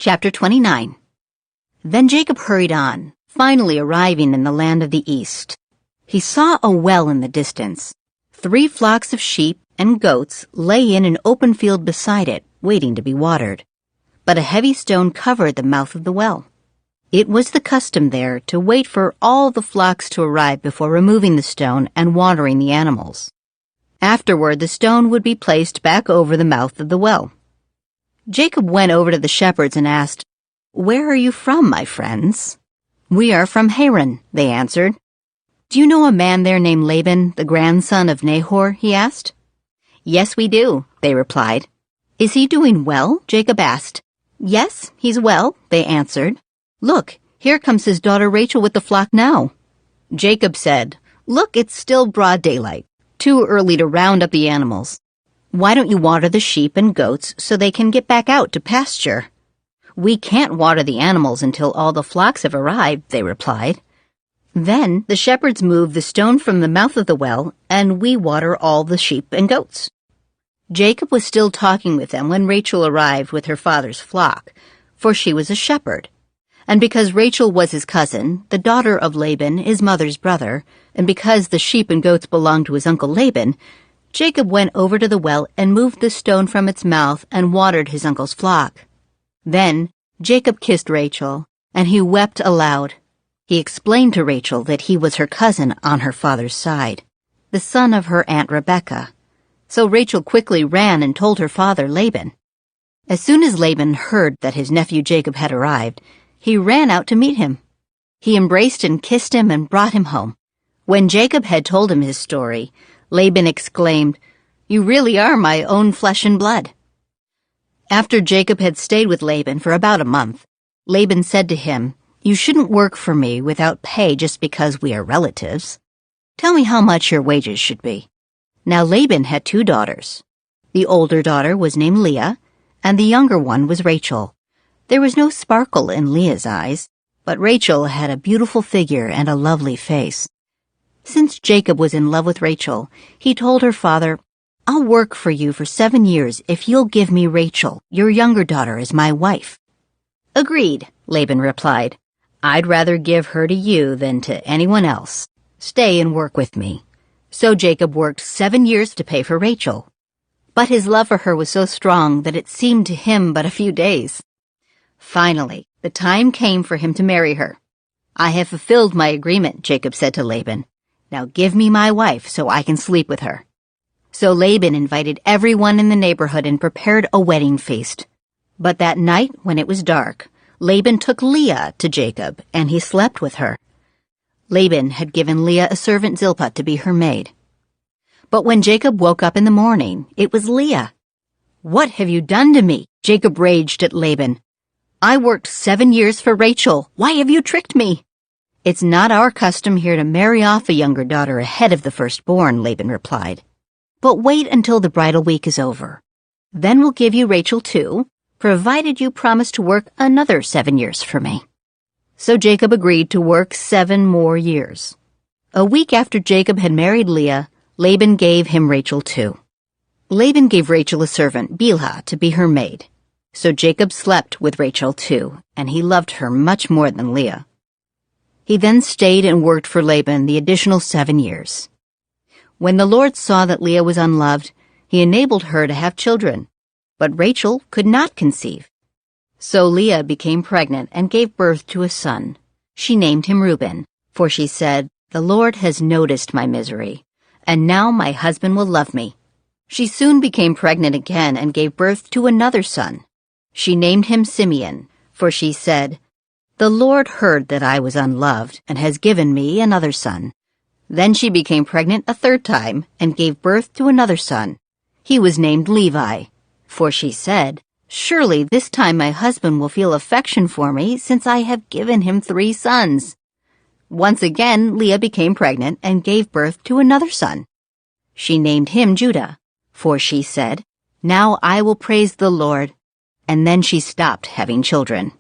Chapter 29. Then Jacob hurried on, finally arriving in the land of the east. He saw a well in the distance. 3 flocks of sheep and goats lay in an open field beside it, waiting to be watered. But a heavy stone covered the mouth of the well. It was the custom there to wait for all the flocks to arrive before removing the stone and watering the animals. Afterward, the stone would be placed back over the mouth of the well. Jacob went over to the shepherds and asked, "Where are you from, my friends?" "We are from Haran," they answered. "Do you know a man there named Laban, the grandson of Nahor?" he asked. "Yes, we do," they replied. "Is he doing well?" Jacob asked. "Yes, he's well," they answered. "Look, here comes his daughter Rachel with the flock now." Jacob said, "Look, it's still broad daylight, too early to round up the animals. Why don't you water the sheep and goats so they can get back out to pasture?" "We can't water the animals until all the flocks have arrived," they replied. Then the shepherds moved the stone from the mouth of the well, and we water all the sheep and goats. Jacob was still talking with them when Rachel arrived with her father's flock, for she was a shepherd. And because Rachel was his cousin, the daughter of Laban, his mother's brother, and because the sheep and goats belonged to his uncle Laban, Jacob went over to the well and moved the stone from its mouth and watered his uncle's flock. Then Jacob kissed Rachel, and he wept aloud. He explained to Rachel that he was her cousin on her father's side, the son of her aunt Rebekah. So Rachel quickly ran and told her father Laban. As soon as Laban heard that his nephew Jacob had arrived, he ran out to meet him. He embraced and kissed him and brought him home. When Jacob had told him his story, Laban exclaimed, "You really are my own flesh and blood." After Jacob had stayed with Laban for about a month, Laban said to him, "You shouldn't work for me without pay just because we are relatives. Tell me how much your wages should be." Now Laban had 2 daughters. The older daughter was named Leah, and the younger one was Rachel. There was no sparkle in Leah's eyes, but Rachel had a beautiful figure and a lovely face. Since Jacob was in love with Rachel, he told her father, "I'll work for you for 7 years if you'll give me Rachel, your younger daughter, as my wife." "Agreed," Laban replied. "I'd rather give her to you than to anyone else. Stay and work with me." So Jacob worked 7 years to pay for Rachel. But his love for her was so strong that it seemed to him but a few days. Finally, the time came for him to marry her. "I have fulfilled my agreement," Jacob said to Laban. "Now give me my wife so I can sleep with her." So Laban invited everyone in the neighborhood and prepared a wedding feast. But that night, when it was dark, Laban took Leah to Jacob, and he slept with her. Laban had given Leah a servant Zilpah to be her maid. But when Jacob woke up in the morning, it was Leah. "What have you done to me?" Jacob raged at Laban. "I worked 7 years for Rachel. Why have you tricked me?" "It's not our custom here to marry off a younger daughter ahead of the firstborn," Laban replied. "But wait until the bridal week is over. Then we'll give you Rachel too, provided you promise to work another 7 years for me." So Jacob agreed to work 7 more years. A week after Jacob had married Leah, Laban gave him Rachel too. Laban gave Rachel a servant, Bilhah, to be her maid. So Jacob slept with Rachel too, and he loved her much more than Leah. He then stayed and worked for Laban the additional 7 years. When the Lord saw that Leah was unloved, he enabled her to have children, but Rachel could not conceive. So Leah became pregnant and gave birth to a son. She named him Reuben, for she said, "The Lord has noticed my misery, and now my husband will love me." She soon became pregnant again and gave birth to another son. She named him Simeon, for she said, "The Lord heard that I was unloved and has given me another son." Then she became pregnant a 3rd time and gave birth to another son. He was named Levi, for she said, "Surely this time my husband will feel affection for me since I have given him 3 sons." Once again, Leah became pregnant and gave birth to another son. She named him Judah, for she said, "Now I will praise the Lord." And then she stopped having children.